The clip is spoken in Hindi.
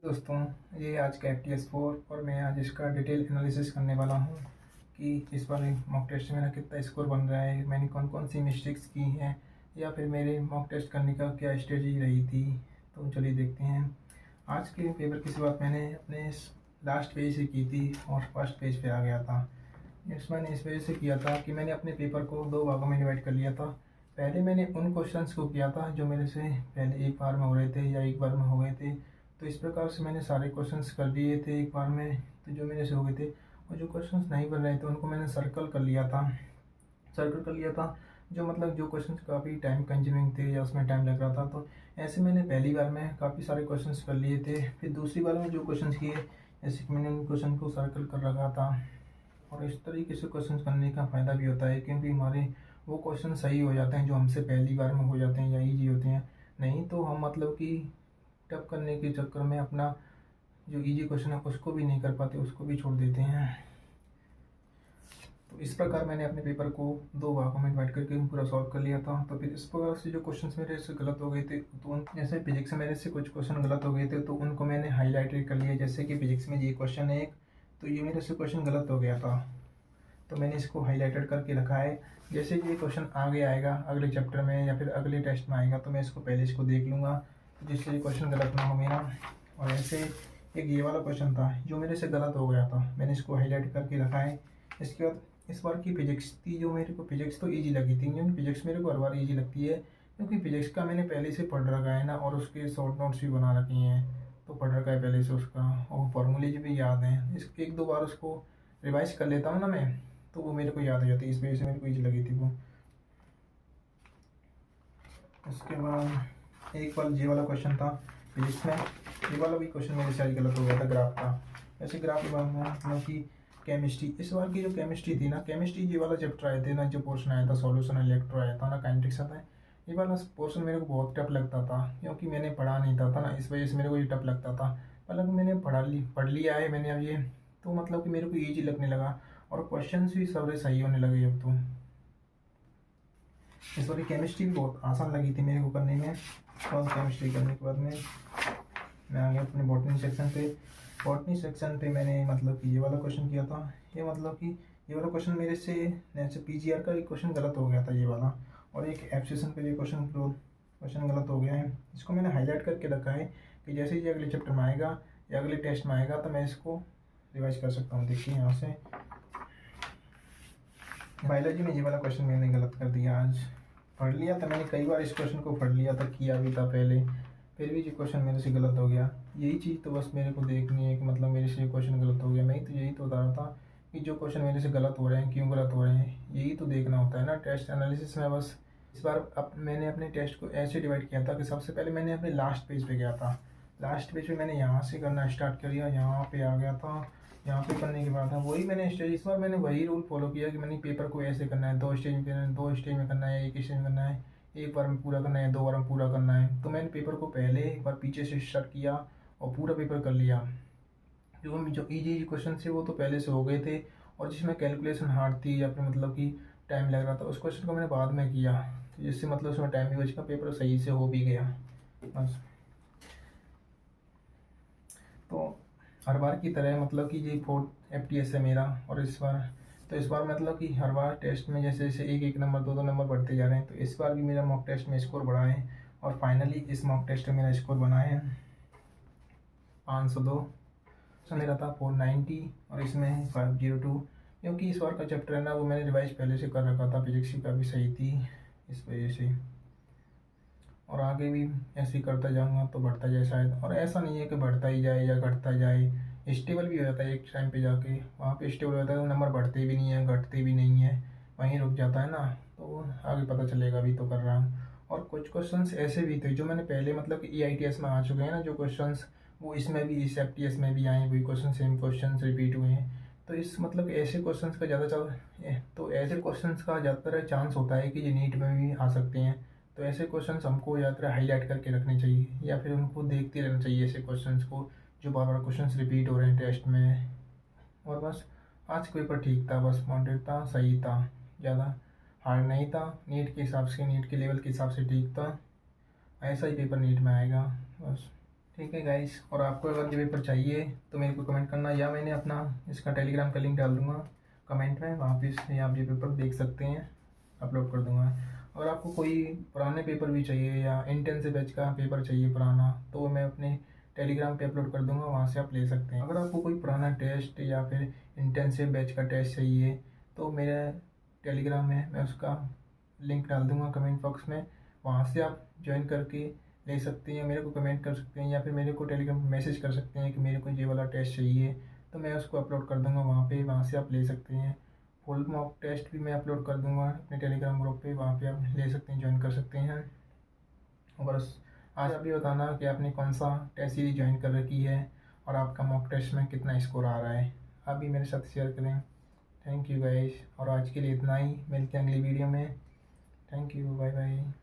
दोस्तों, ये आज का FTS4 और मैं आज इसका डिटेल एनालिसिस करने वाला हूँ कि इस बार मॉक टेस्ट में मेरा कितना स्कोर बन रहा है, मैंने कौन कौन सी मिस्टेक्स की हैं या फिर मेरे मॉक टेस्ट करने का क्या स्ट्रेटजी रही थी। तो चलिए देखते हैं। आज के पेपर की शुरुआत मैंने अपने लास्ट पेज से की थी और फर्स्ट पेज पे आ गया था। मैंने इस वजह से किया था कि मैंने अपने पेपर को दो भागों में डिवाइड कर लिया था। पहले मैंने उन क्वेश्चंस को किया था जो मेरे से पहले एक बार में हो रहे थे या एक बार में हो गए थे। तो इस प्रकार से मैंने सारे क्वेश्चंस कर दिए थे एक बार में, तो जो मेरे से हो गए थे। और जो क्वेश्चंस नहीं बन रहे थे उनको मैंने सर्कल कर लिया था। जो मतलब जो क्वेश्चंस काफ़ी टाइम कंज्यूमिंग थे या उसमें टाइम लग रहा था, तो ऐसे मैंने पहली बार में काफ़ी सारे क्वेश्चंस कर लिए थे। फिर दूसरी बार में जो क्वेश्चंस किए, जैसे कि मैंने उन क्वेश्चन को सर्कल कर रखा था। और इस तरीके से क्वेश्चन करने का फ़ायदा भी होता है क्योंकि हमारे वो क्वेश्चन सही हो जाते हैं जो हमसे पहली बार में हो जाते हैं या ईजी होते हैं। नहीं तो हम मतलब कि टफ करने के चक्कर में अपना जो इजी क्वेश्चन है उसको भी नहीं कर पाते, उसको भी छोड़ देते हैं। तो इस प्रकार मैंने अपने पेपर को दो भागों में डिवाइड करके पूरा सॉल्व कर लिया था। तो फिर इस प्रकार से जो क्वेश्चंस मेरे से गलत हो गए थे, तो उन जैसे फिजिक्स में मेरे से कुछ क्वेश्चन गलत हो गए थे तो उनको मैंने हाईलाइटेड कर लिया। जैसे कि फिजिक्स में ये क्वेश्चन है एक, तो ये मेरे से क्वेश्चन गलत हो गया था, तो मैंने इसको हाईलाइटेड करके रखा है। जैसे ये क्वेश्चन आगे आएगा अगले चैप्टर में या फिर अगले टेस्ट में आएगा, तो मैं इसको पहले इसको देख लूँगा जिससे ये क्वेश्चन गलत ना हो मेरा। और ऐसे एक ये वाला क्वेश्चन था जो मेरे से गलत हो गया था, मैंने इसको हाईलाइट करके रखा है। इसके बाद इस बार की फिजिक्स थी, जो मेरे को फिजिक्स तो ईजी लगी थी, क्योंकि फिजिक्स मेरे को हर बार ईजी लगती है क्योंकि फिजिक्स का मैंने पहले से पढ़ रखा है ना, और उसके शॉर्ट नोट्स भी बना रखे हैं। तो पढ़ रखा है पहले से उसका, और फॉर्मूलेज भी याद हैं। इस एक दो बार उसको रिवाइज कर लेता हूँ ना मैं, तो वो मेरे को याद आ जाती है। इस वजह से मेरे को ईजी लगी थी वो। उसके बाद एक बार ये वाला क्वेश्चन था फिजिक्स में, ये वाला भी क्वेश्चन मेरे से आज गलत हो गया था ग्राफ का। वैसे ग्राफ के बाद में मतलब कि केमिस्ट्री, इस बार की जो केमिस्ट्री थी ना, केमिस्ट्री ये वाला चैप्टर आए थे ना, जो पोर्शन आया था सॉल्यूशन इलेक्ट्रो आया था ना, काइनेटिक्स आता है। ये वाला पोर्शन मेरे को बहुत टफ लगता था क्योंकि मैंने पढ़ा नहीं था ना, इस वजह से मेरे को ये टफ लगता था। मतलब मैंने पढ़ लिया है मैंने अब ये, तो मतलब कि मेरे को ईजी लगने लगा और क्वेश्चन भी सारे सही होने लगे अब तो। इस बार केमिस्ट्री भी बहुत आसान लगी थी मेरे को करने में। और केमिस्ट्री करने के बाद में मैं आ गया अपने बॉटनी सेक्शन पे। बॉटनी सेक्शन पे मैंने मतलब कि ये वाला क्वेश्चन किया था। ये मतलब कि ये वाला क्वेश्चन मेरे से जैसे PGR का एक क्वेश्चन गलत हो गया था ये वाला, और एक एफ सेशन पे ये क्वेश्चन गलत हो गया है। इसको मैंने हाईलाइट करके रखा है कि जैसे ये अगले चैप्टर में आएगा या अगले टेस्ट में आएगा तो मैं इसको रिवाइज कर सकता हूँ। देखिए यहाँ से बायोलॉजी में ये वाला क्वेश्चन मैंने गलत कर दिया। आज पढ़ लिया था मैंने, कई बार इस क्वेश्चन को पढ़ लिया था, किया भी था पहले, फिर भी ये क्वेश्चन मेरे से गलत हो गया। यही चीज़ तो बस मेरे को देखनी है कि मतलब मेरे से ये क्वेश्चन गलत हो गया। मैं तो यही तो बता रहा था कि जो क्वेश्चन मेरे से गलत हो रहे हैं क्यों गलत हो रहे हैं, यही तो देखना होता है ना टेस्ट एनालिसिस में। बस इस बार अब मैंने अपने टेस्ट को ऐसे डिवाइड किया था कि सबसे पहले मैंने अपने लास्ट पेज पे गया था। लास्ट पेज पे मैंने यहाँ से करना स्टार्ट कर दिया, यहाँ पे आ गया था। यहाँ पे करने के बाद वही मैंने स्टेज, इस बार मैंने वही रूल फॉलो किया कि मैंने पेपर को ऐसे करना है, दो स्टेज में करना है, दो स्टेज में करना है, एक स्टेज में करना है, एक बार में पूरा करना है, दो बार में पूरा करना है। तो मैंने पेपर को पहले एक बार पीछे से स्टार्ट किया और पूरा पेपर कर लिया। जो इजी क्वेश्चन थे वो तो पहले से हो गए थे, और जिसमें कैलकुलेशन हार्ड थी या फिर मतलब कि टाइम लग रहा था उस क्वेश्चन को मैंने बाद में किया, तो जिससे मतलब उसमें टाइम भी बच गया, पेपर सही से हो भी गया बस। तो हर बार की तरह मतलब कि ये 4th FTS है मेरा, और इस बार मतलब कि हर बार टेस्ट में जैसे जैसे एक एक नंबर दो दो नंबर बढ़ते जा रहे हैं, तो इस बार भी मेरा मॉक टेस्ट में स्कोर बढ़ा है। और फाइनली इस मॉक टेस्ट में मेरा स्कोर बना है 502। तो मेरा था 490 और इसमें है 502, क्योंकि इस बार का चैप्टर है ना वो मैंने रिवाइज पहले से कर रखा था, फिजिक्स का भी सही थी इस वजह से। और आगे भी ऐसे ही करता जाऊंगा तो बढ़ता जाए शायद, और ऐसा नहीं है कि बढ़ता ही जाए या घटता जाए, स्टेबल भी हो जाता है एक टाइम पे जाके, वहाँ पे स्टेबल हो जाता है तो नंबर बढ़ते भी नहीं है घटते भी नहीं है, वहीं रुक जाता है ना। तो आगे पता चलेगा, अभी तो कर रहा हूँ। और कुछ क्वेश्चंस ऐसे भी थे जो मैंने पहले मतलब कि EITS में आ चुके हैं ना जो क्वेश्चंस, वो इसमें भी इस FTS में भी आए, वही क्वेश्चन सेम क्वेश्चन रिपीट हुए हैं। तो इस मतलब ऐसे क्वेश्चंस का ऐसे क्वेश्चंस का ज़्यादातर चांस होता है कि ये नीट में भी आ सकते हैं। तो ऐसे क्वेश्चंस हमको ज़्यादातर हाईलाइट करके रखने चाहिए या फिर उनको देखते रहना चाहिए ऐसे क्वेश्चंस को जो बार बार क्वेश्चंस रिपीट हो रहे हैं टेस्ट में। और बस आज का पेपर ठीक था, बस मॉडरेट था, सही था, ज़्यादा हार्ड नहीं था, नीट के हिसाब से नीट के लेवल के हिसाब से ठीक था। ऐसा ही पेपर नीट में आएगा बस। ठीक है गाइस, और आपको अगर ये पेपर चाहिए तो मेरे को कमेंट करना, या मैंने अपना इसका टेलीग्राम का लिंक डाल दूँगा कमेंट में, वहाँ पे से आप ये पेपर देख सकते हैं, अपलोड कर दूँगा। अगर आपको कोई पुराने पेपर भी चाहिए या इंटेंसिव बैच का पेपर चाहिए पुराना, तो वो मैं अपने टेलीग्राम पे अपलोड कर दूँगा, वहाँ से आप ले सकते हैं। अगर आपको कोई पुराना टेस्ट या फिर इंटेंसिव बैच का टेस्ट चाहिए तो मेरा टेलीग्राम है, मैं उसका लिंक डाल दूँगा कमेंट बॉक्स में, वहाँ से आप ज्वाइन करके ले सकते हैं, मेरे को कमेंट कर सकते हैं, या फिर मेरे को टेलीग्राम मैसेज कर सकते हैं कि मेरे को ये वाला टेस्ट चाहिए, तो मैं उसको अपलोड कर दूँगा वहाँ पे, वहाँ से आप ले सकते हैं। फुल मॉक टेस्ट भी मैं अपलोड कर दूँगा अपने टेलीग्राम ग्रुप पे, वहाँ पे आप ले सकते हैं, ज्वाइन कर सकते हैं। और बस आज आप ये बताना कि आपने कौन सा टेस्ट सीरीज ज्वाइन कर रखी है और आपका मॉक टेस्ट में कितना स्कोर आ रहा है, आप भी मेरे साथ शेयर करें। थैंक यू गाइस, और आज के लिए इतना ही, मिलते हैं अगली वीडियो में। Thank you, bye bye.